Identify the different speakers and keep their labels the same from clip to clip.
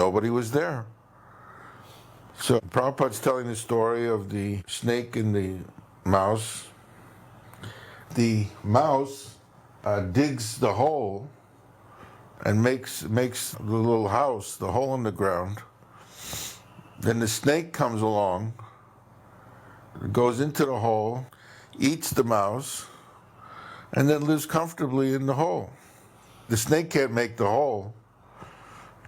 Speaker 1: nobody was there. So Prabhupada's telling the story of the snake and the mouse. The mouse digs the hole and makes the little house, the hole in the ground. Then the snake comes along, goes into the hole, eats the mouse, and then lives comfortably in the hole. The snake can't make the hole.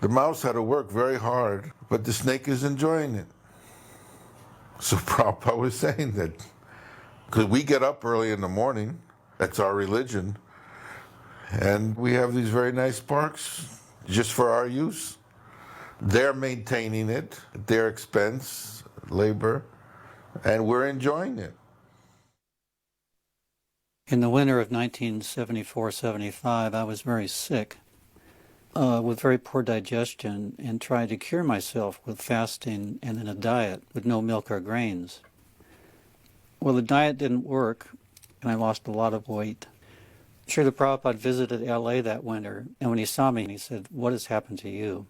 Speaker 1: The mouse had to work very hard, but the snake is enjoying it. So Prabhupada was saying that, because we get up early in the morning, that's our religion, and we have these very nice parks just for our use. They're maintaining it at their expense, labor, and we're enjoying it.
Speaker 2: In the winter of 1974-75, I was very sick with very poor digestion and tried to cure myself with fasting and in a diet with no milk or grains. Well, the diet didn't work, and I lost a lot of weight. Srila Prabhupada visited LA that winter, and when he saw me, he said, "What has happened to you?"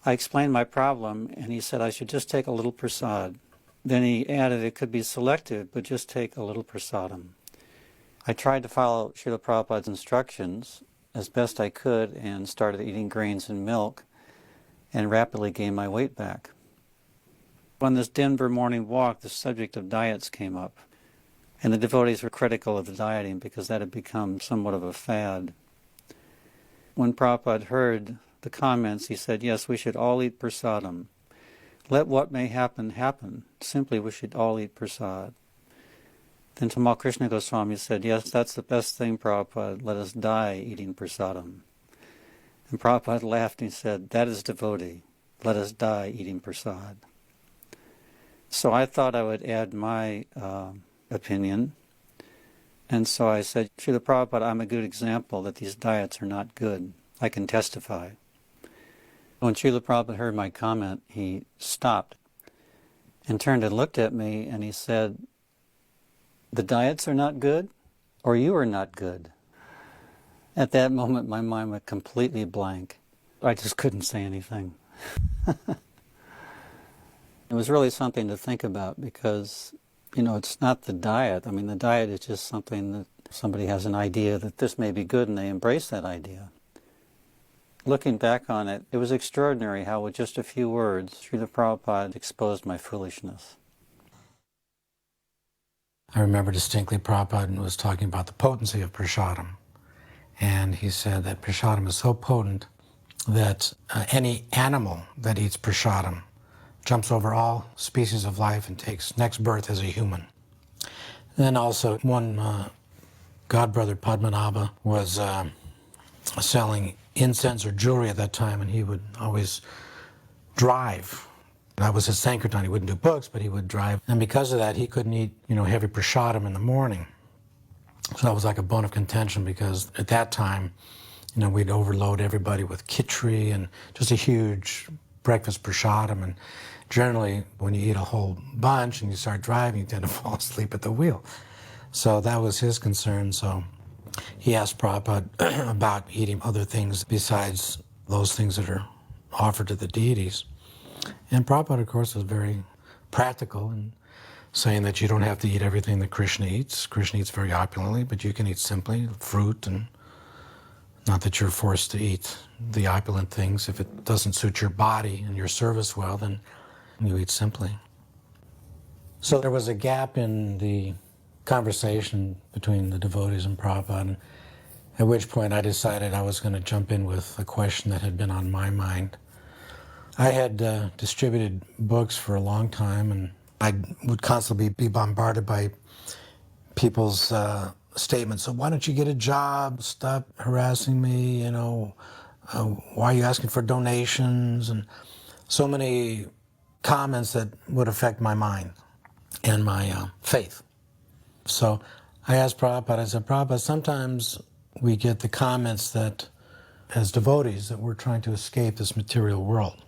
Speaker 2: I explained my problem, and he said I should just take a little prasad. Then he added it could be selective, but just take a little prasadam. I tried to follow Srila Prabhupada's instructions as best I could and started eating grains and milk and rapidly gained my weight back. On this Denver morning walk, the subject of diets came up, and the devotees were critical of the dieting because that had become somewhat of a fad. When Prabhupada heard the comments, he said, yes, we should all eat prasadam. Let what may happen, happen. Simply, we should all eat prasad. Then Tamal Krishna Goswami said, yes, that's the best thing, Prabhupada. Let us die eating prasadam. And Prabhupada laughed and he said, that is devotee. Let us die eating prasad. So I thought I would add my opinion. And so I said, Srila Prabhupada, I'm a good example that these diets are not good. I can testify. When Srila Prabhupada heard my comment, he stopped and turned and looked at me and he said, the diets are not good, or you are not good. At that moment, my mind went completely blank. I just couldn't say anything. It was really something to think about because, it's not the diet. I mean, the diet is just something that somebody has an idea that this may be good and they embrace that idea. Looking back on it, it was extraordinary how with just a few words, Srila Prabhupada exposed my foolishness.
Speaker 3: I remember distinctly Prabhupada was talking about the potency of prasadam. And he said that prasadam is so potent that any animal that eats prasadam jumps over all species of life and takes next birth as a human. Then also one godbrother, Padmanabha, was selling incense or jewelry at that time, and he would always drive. That was his Sankirtan. He wouldn't do books, but he would drive. And because of that, he couldn't eat, heavy prasadam in the morning. So that was like a bone of contention because at that time, we'd overload everybody with khichdi and just a huge breakfast prasadam. And generally, when you eat a whole bunch and you start driving, you tend to fall asleep at the wheel. So that was his concern. So he asked Prabhupada about eating other things besides those things that are offered to the deities. And Prabhupada, of course, was very practical in saying that you don't have to eat everything that Krishna eats. Krishna eats very opulently, but you can eat simply fruit, and not that you're forced to eat the opulent things. If it doesn't suit your body and your service well, then you eat simply. So there was a gap in the conversation between the devotees and Prabhupada, at which point I decided I was going to jump in with a question that had been on my mind. I had distributed books for a long time, and I would constantly be bombarded by people's statements. So why don't you get a job? Stop harassing me, why are you asking for donations? And so many comments that would affect my mind and my faith. So I asked Prabhupada, I said, Prabhupada, sometimes we get the comments that, as devotees, that we're trying to escape this material world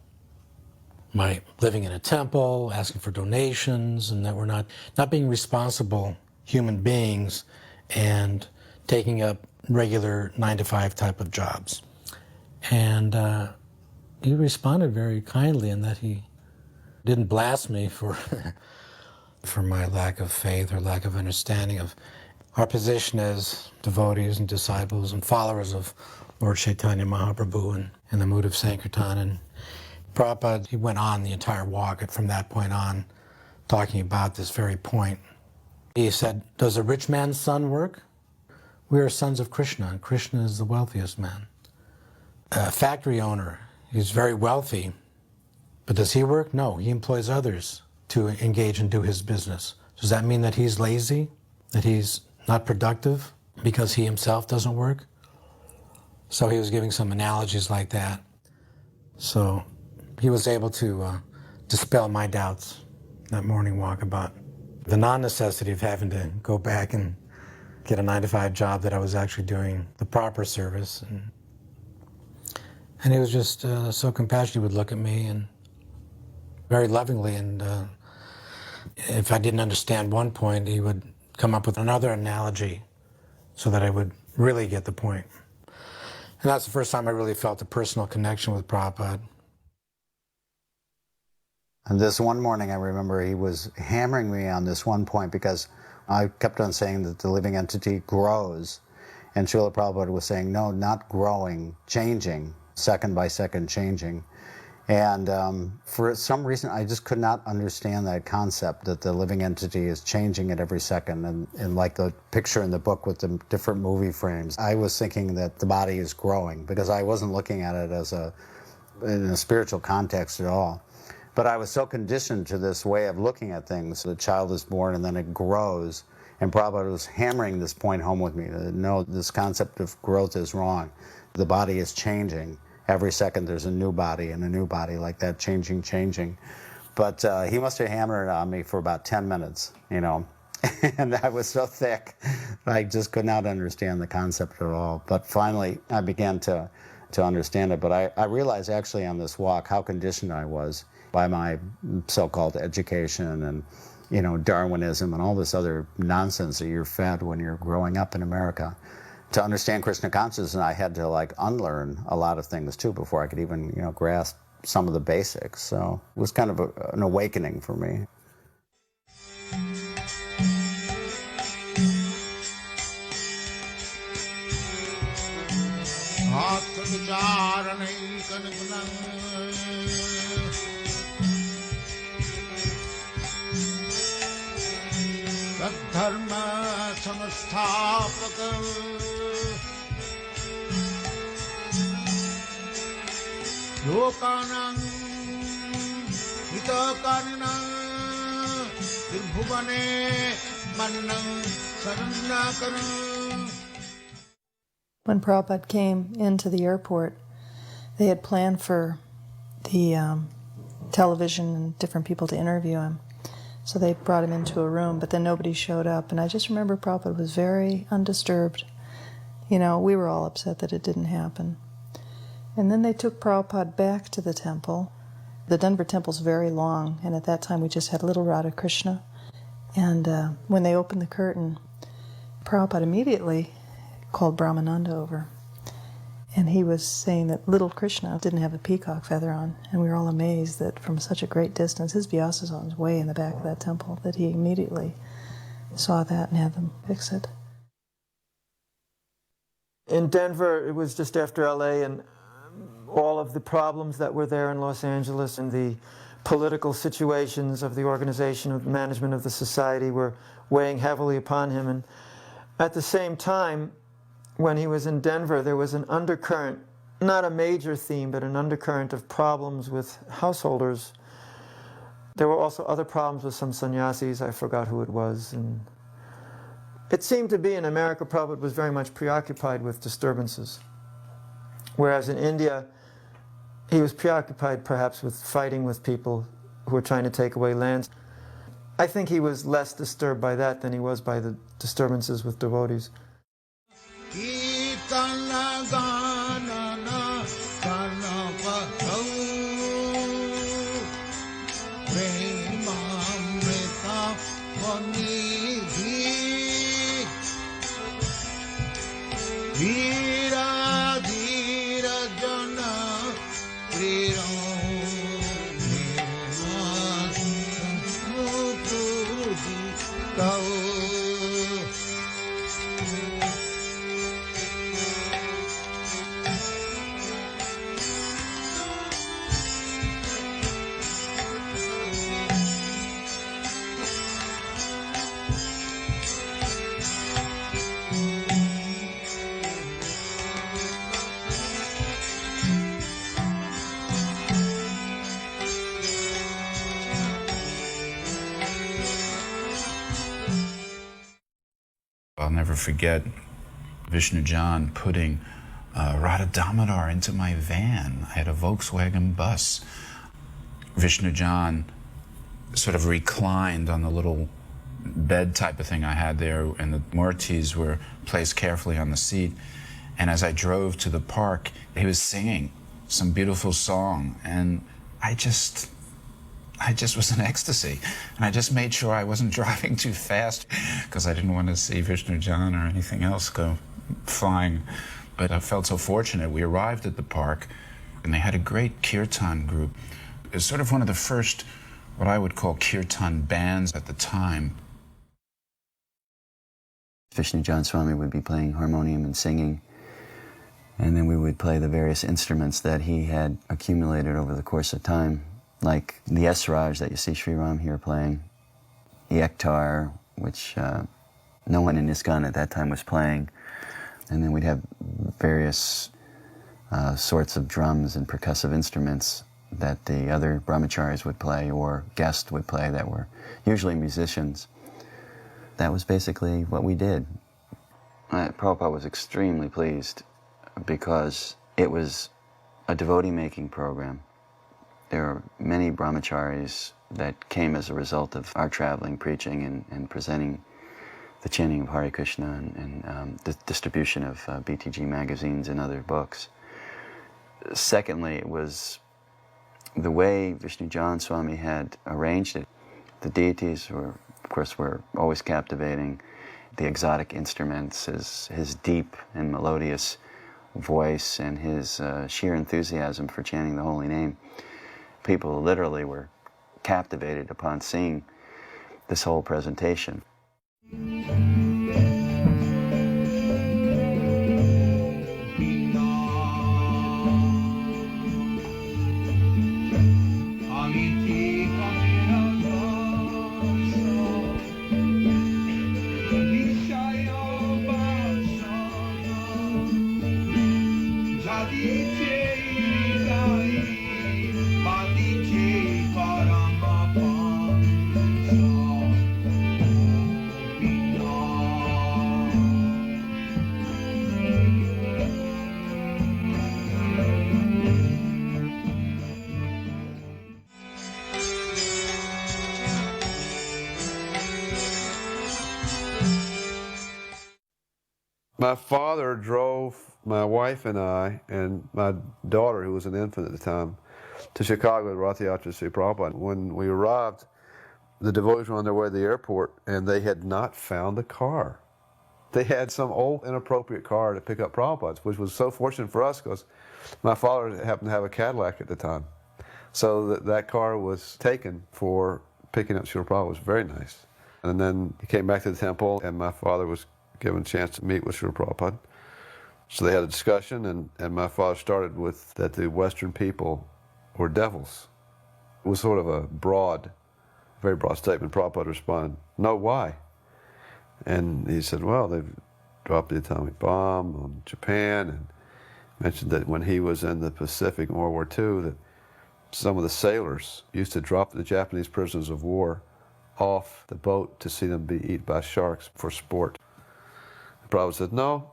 Speaker 3: by living in a temple, asking for donations, and that we're not being responsible human beings and taking up regular 9-to-5 type of jobs. And he responded very kindly in that he didn't blast me for for my lack of faith or lack of understanding of our position as devotees and disciples and followers of Lord Chaitanya Mahaprabhu and in the mood of Sankirtan. And Prabhupada, he went on the entire walk from that point on, talking about this very point. He said, does a rich man's son work? We are sons of Krishna, and Krishna is the wealthiest man. A factory owner, he's very wealthy, but does he work? No, he employs others to engage and do his business. Does that mean that he's lazy? That he's not productive because he himself doesn't work? So he was giving some analogies like that. So he was able to dispel my doubts that morning walk about the non-necessity of having to go back and get a 9-to-5 job, that I was actually doing the proper service. And he was just so compassionate. He would look at me and very lovingly, and if I didn't understand one point, he would come up with another analogy so that I would really get the point. And that's the first time I really felt a personal connection with Prabhupada.
Speaker 4: And this one morning, I remember he was hammering me on this one point because I kept on saying that the living entity grows. And Srila Prabhupada was saying, no, not growing, changing, second by second changing. And for some reason, I just could not understand that concept, that the living entity is changing at every second. And like the picture in the book with the different movie frames, I was thinking that the body is growing because I wasn't looking at it as in a spiritual context at all. But I was so conditioned to this way of looking at things. The child is born and then it grows. And Prabhupada was hammering this point home with me, that no, this concept of growth is wrong. The body is changing. Every second there's a new body and a new body, like that, changing. But he must have hammered it on me for about 10 minutes, you know. And I was so thick, I just could not understand the concept at all. But finally, I began to understand it. But I realized actually on this walk how conditioned I was by my so-called education and, you know, Darwinism and all this other nonsense that you're fed when you're growing up in America. To understand Krishna consciousness, I had to like unlearn a lot of things too before I could even, you know, grasp some of the basics. So it was kind of an awakening for me.
Speaker 5: Dharma samastapaka lokanam hitakarina tirbhuvane mannam saranakaram.
Speaker 6: When Prabhupada came into the airport, they had planned for the television and different people to interview him. So they brought him into a room, but then nobody showed up. And I just remember Prabhupada was very undisturbed. You know, we were all upset that it didn't happen. And then they took Prabhupada back to the temple. The Denver temple's very long, and at that time we just had little Radha Krishna. And when they opened the curtain, Prabhupada immediately called Brahmananda over. And he was saying that little Krishna didn't have a peacock feather on. And we were all amazed that from such a great distance, his Vyasasana was way in the back of that temple, that he immediately saw that and had them fix it.
Speaker 7: In Denver, it was just after LA, and all of the problems that were there in Los Angeles and the political situations of the organization, of the management of the society were weighing heavily upon him. And at the same time, when he was in Denver, there was an undercurrent, not a major theme, but an undercurrent of problems with householders. There were also other problems with some sannyasis. I forgot who it was. And it seemed to be in America, Prabhupada was very much preoccupied with disturbances. Whereas in India, he was preoccupied perhaps with fighting with people who were trying to take away lands. I think he was less disturbed by that than he was by the disturbances with devotees.
Speaker 5: Dhira dhira jana
Speaker 8: I'll never forget Visnujana putting Radha Damodar into my van. I had a Volkswagen bus. Visnujana sort of reclined on the little bed type of thing I had there, and the murtis were placed carefully on the seat. And as I drove to the park, he was singing some beautiful song, and I just was in ecstasy. And I just made sure I wasn't driving too fast because I didn't want to see Visnujana or anything else go flying. But I felt so fortunate. We arrived at the park, and they had a great kirtan group. It was sort of one of the first, what I would call kirtan bands at the time.
Speaker 9: Visnujana Swami would be playing harmonium and singing, and then we would play the various instruments that he had accumulated over the course of time, like the Esraj that you see Sri Ram here playing, the Ektar, which no one in ISKCON at that time was playing, and then we'd have various sorts of drums and percussive instruments that the other brahmacharis would play or guests would play that were usually musicians. That was basically what we did. Prabhupada was extremely pleased because it was a devotee-making program. There are many brahmacharis that came as a result of our traveling, preaching, and presenting the chanting of Hare Krishna and the distribution of BTG magazines and other books. Secondly, it was the way Visnujana Swami had arranged it. The deities were, of course, were always captivating. The exotic instruments, his deep and melodious voice, and his sheer enthusiasm for chanting the holy name. People literally were captivated upon seeing this whole presentation.
Speaker 10: My father drove my wife and I and my daughter, who was an infant at the time, to Chicago to Rath Yatra Sri Prabhupada. When we arrived, the devotees were on their way to the airport, and they had not found the car. They had some old, inappropriate car to pick up Prabhupada, which was so fortunate for us because my father happened to have a Cadillac at the time. So that car was taken for picking up Srila Prabhupada. It was very nice. And then he came back to the temple, and my father was given a chance to meet with Srila Prabhupada. So they had a discussion, and my father started with that the Western people were devils. It was sort of a broad, very broad statement. Prabhupada responded, "No, why?" And he said, well, they've dropped the atomic bomb on Japan, and mentioned that when he was in the Pacific in World War II, that some of the sailors used to drop the Japanese prisoners of war off the boat to see them be eaten by sharks for sport. Prabhupada said, no,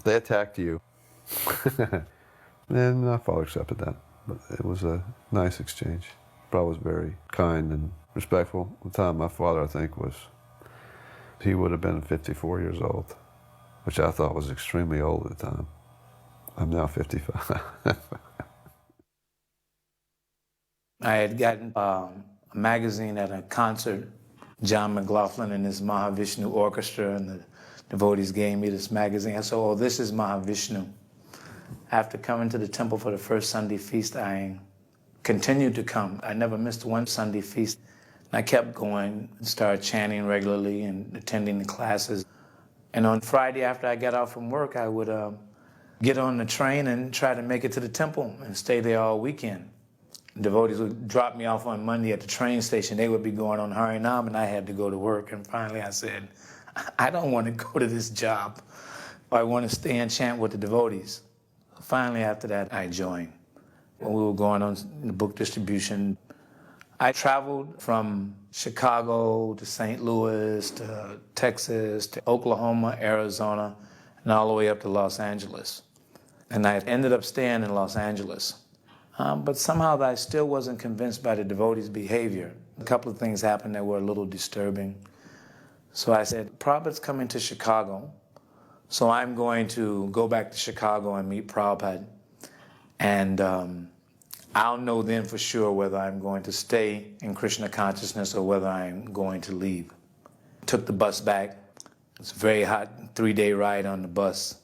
Speaker 10: they attacked you. And my father accepted that. But it was a nice exchange. Prabhupada was very kind and respectful. At the time, my father, I think, he would have been 54 years old, which I thought was extremely old at the time. I'm now 55.
Speaker 11: I had gotten a magazine at a concert. John McLaughlin and his Mahavishnu Orchestra and the devotees gave me this magazine. I said, oh, this is Mahavishnu. After coming to the temple for the first Sunday feast, I continued to come. I never missed one Sunday feast. I kept going and started chanting regularly and attending the classes. And on Friday after I got off from work, I would get on the train and try to make it to the temple and stay there all weekend. Devotees would drop me off on Monday at the train station. They would be going on Harinam, and I had to go to work. And finally I said, I don't want to go to this job. I want to stay and chant with the devotees. Finally, after that, I joined. When we were going on the book distribution, I traveled from Chicago to St. Louis to Texas to Oklahoma, Arizona, and all the way up to Los Angeles. And I ended up staying in Los Angeles. But somehow I still wasn't convinced by the devotees' behavior. A couple of things happened that were a little disturbing. So I said, Prabhupada's coming to Chicago, so I'm going to go back to Chicago and meet Prabhupada. And I'll know then for sure whether I'm going to stay in Krishna consciousness or whether I'm going to leave. Took the bus back. It's a very hot 3-day ride on the bus.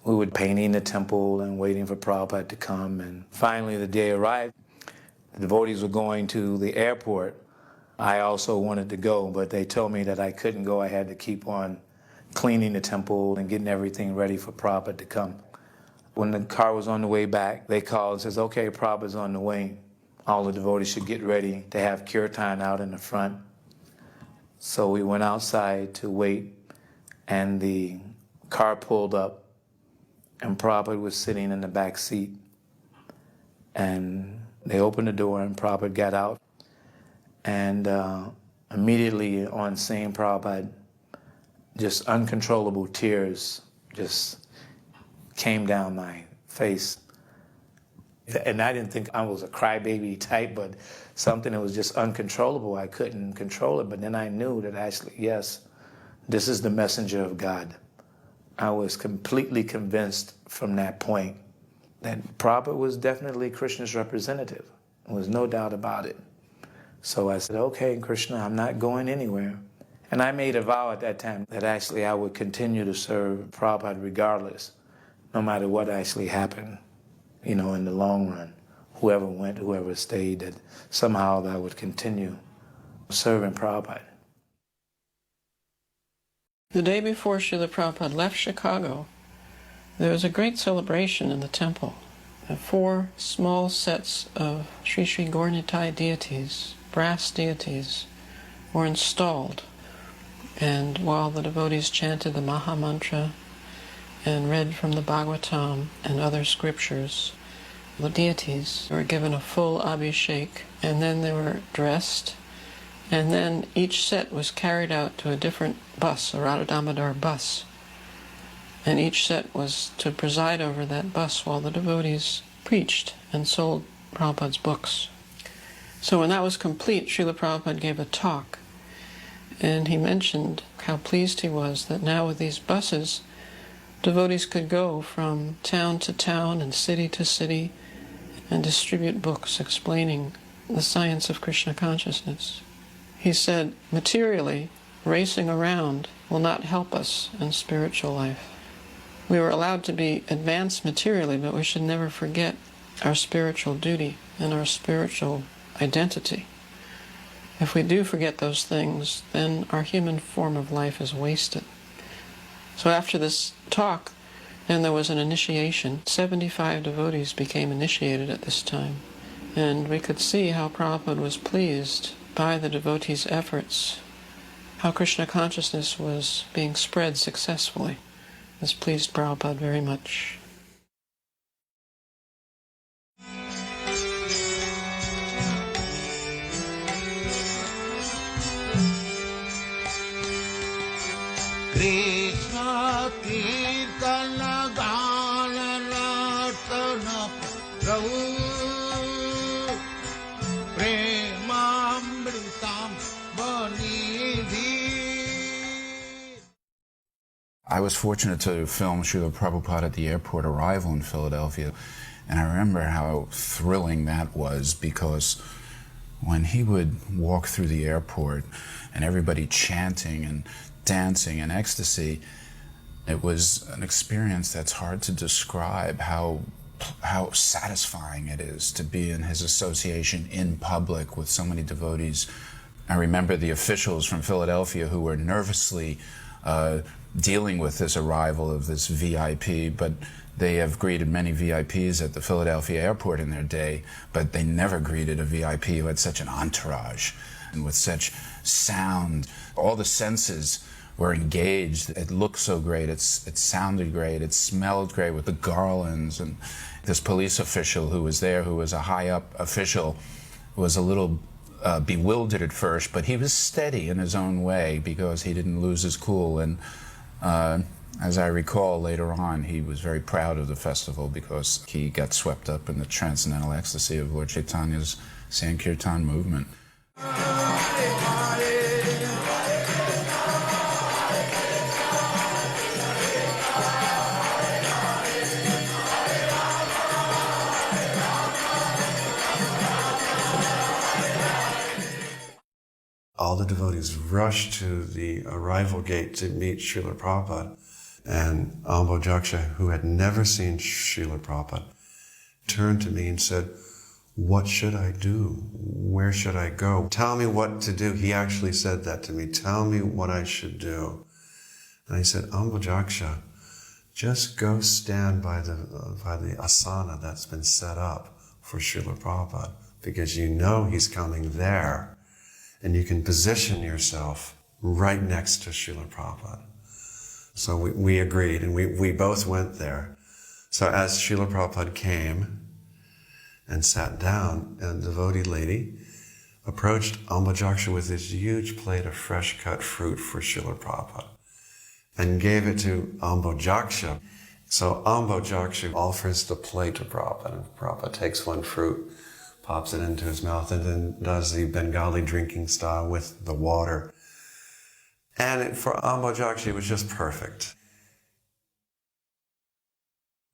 Speaker 11: We were painting the temple and waiting for Prabhupada to come. And finally the day arrived. The devotees were going to the airport. I also wanted to go, but they told me that I couldn't go. I had to keep on cleaning the temple and getting everything ready for Prabhupada to come. When the car was on the way back, they called and says, okay, Prabhupada's on the way. All the devotees should get ready to have kirtan out in the front. So we went outside to wait, and the car pulled up, and Prabhupada was sitting in the back seat. And they opened the door, and Prabhupada got out. And immediately on seeing Prabhupada, just uncontrollable tears just came down my face. And I didn't think I was a crybaby type, but something that was just uncontrollable. I couldn't control it, but then I knew that actually, yes, this is the messenger of God. I was completely convinced from that point that Prabhupada was definitely Krishna's representative. There was no doubt about it. So I said, okay, Krishna, I'm not going anywhere. And I made a vow at that time that actually I would continue to serve Prabhupada regardless, no matter what actually happened, you know, in the long run. Whoever went, whoever stayed, that somehow I would continue serving Prabhupada.
Speaker 12: The day before Srila Prabhupada left Chicago, there was a great celebration in the temple. 4 small sets of Sri Sri Gaurnitai deities, brass deities, were installed. And while the devotees chanted the Maha Mantra and read from the Bhagavatam and other scriptures, the deities were given a full abhishek, and then they were dressed, and then each set was carried out to a different bus, a Radha Damodar bus. And each set was to preside over that bus while the devotees preached and sold Prabhupada's books. So when that was complete, Srila Prabhupada gave a talk, and he mentioned how pleased he was that now with these buses, devotees could go from town to town and city to city and distribute books explaining the science of Krishna consciousness. He said, materially, racing around will not help us in spiritual life. We were allowed to be advanced materially, but we should never forget our spiritual duty and our spiritual identity. If we do forget those things, then our human form of life is wasted. So after this talk, then there was an initiation. 75 devotees became initiated at this time. And we could see how Prabhupada was pleased by the devotees' efforts, how Krishna consciousness was being spread successfully. This pleased Prabhupada very much.
Speaker 5: Krishna Kirtana Gana Ratana Prabhu Premamritam Vanidhi.
Speaker 8: I was fortunate to film Srila Prabhupada at the airport arrival in Philadelphia, and I remember how thrilling that was, because when he would walk through the airport and everybody chanting and dancing in ecstasy, it was an experience that's hard to describe, how satisfying it is to be in his association in public with so many devotees. I remember the officials from Philadelphia who were nervously dealing with this arrival of this VIP, but they have greeted many VIPs at the Philadelphia airport in their day, but they never greeted a VIP who had such an entourage and with such sound. All the senses were engaged. It looked so great, it sounded great, it smelled great with the garlands. And this police official who was there, who was a high-up official, was a little bewildered at first, but he was steady in his own way because he didn't lose his cool. And as I recall later on, he was very proud of the festival because he got swept up in the transcendental ecstasy of Lord Chaitanya's Sankirtan movement.
Speaker 13: All the devotees rushed to the arrival gate to meet Srila Prabhupada. And Ambojaksha, who had never seen Srila Prabhupada, turned to me and said, "What should I do? Where should I go? Tell me what to do." He actually said that to me. "Tell me what I should do." And I said, "Ambojaksha, just go stand by the asana that's been set up for Srila Prabhupada, because you know he's coming there. And you can position yourself right next to Srila Prabhupada." So we agreed, and we both went there. So as Srila Prabhupada came and sat down, a devotee lady approached Ambojaksha with this huge plate of fresh cut fruit for Srila Prabhupada and gave it to Ambojaksha. So Ambojaksha offers the plate to Prabhupada, and Prabhupada takes one fruit, pops it into his mouth, and then does the Bengali drinking style with the water. And for Ambojaksha, it was just perfect.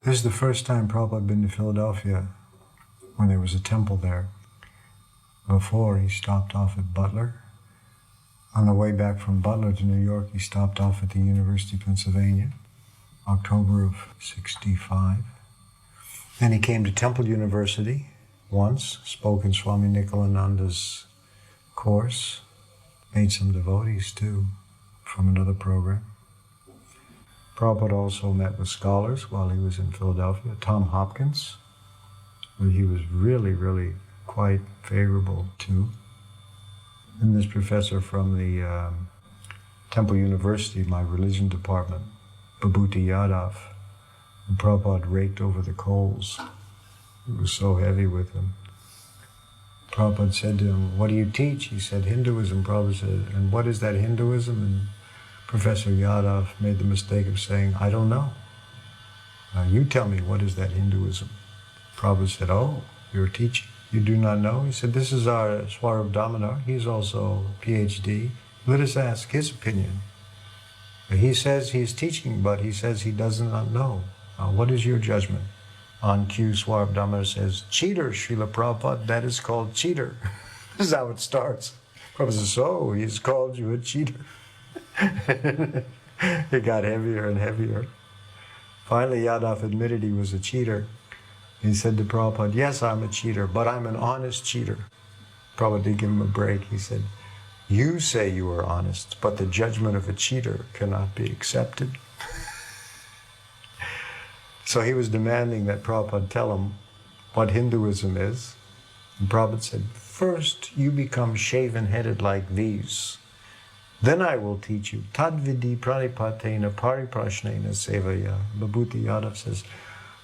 Speaker 14: This is the first time Prabhupada had been to Philadelphia when there was a temple there. Before, he stopped off at Butler. On the way back from Butler to New York, he stopped off at the University of Pennsylvania, October of '65. Then he came to Temple University once, spoke in Swami Nikalananda's course, made some devotees too from another program. Prabhupada also met with scholars while he was in Philadelphia. Tom Hopkins, who he was really quite favorable to. And this professor from the Temple University, my religion department, Babhuti Yadav, and Prabhupada raked over the coals. It was so heavy with him. Prabhupada said to him, "What do you teach?" He said, "Hinduism." Prabhupada said, "And what is that Hinduism?" And Professor Yadav made the mistake of saying, "I don't know. Now you tell me, what is that Hinduism?" Prabhupada said, "Oh, you're teaching. You do not know?" He said, "This is our Swarab Damodar. He's also a PhD. Let us ask his opinion. He says he's teaching, but he says he does not know. Now, what is your judgment?" On cue, Swarab Damodar says, "Cheater, Srila Prabhupada, that is called cheater." This is how it starts. Prabhupada says, "So, he's called you a cheater." It got heavier and heavier. Finally, Yadav admitted he was a cheater. He said to Prabhupada, "Yes, I'm a cheater, but I'm an honest cheater." Prabhupada didn't give him a break. He said, "You say you are honest, but the judgment of a cheater cannot be accepted." So he was demanding that Prabhupada tell him what Hinduism is. And Prabhupada said, "First, you become shaven-headed like these. Then I will teach you. Tadvidi pranipatena pariprashnena sevaya." Babhuti Yadav says,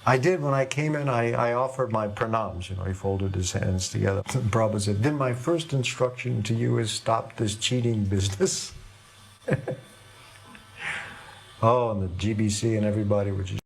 Speaker 14: "I did when I came in, I offered my pranams." He folded his hands together. And Prabhupada said, "Then my first instruction to you is stop this cheating business." Oh, and the GBC and everybody were just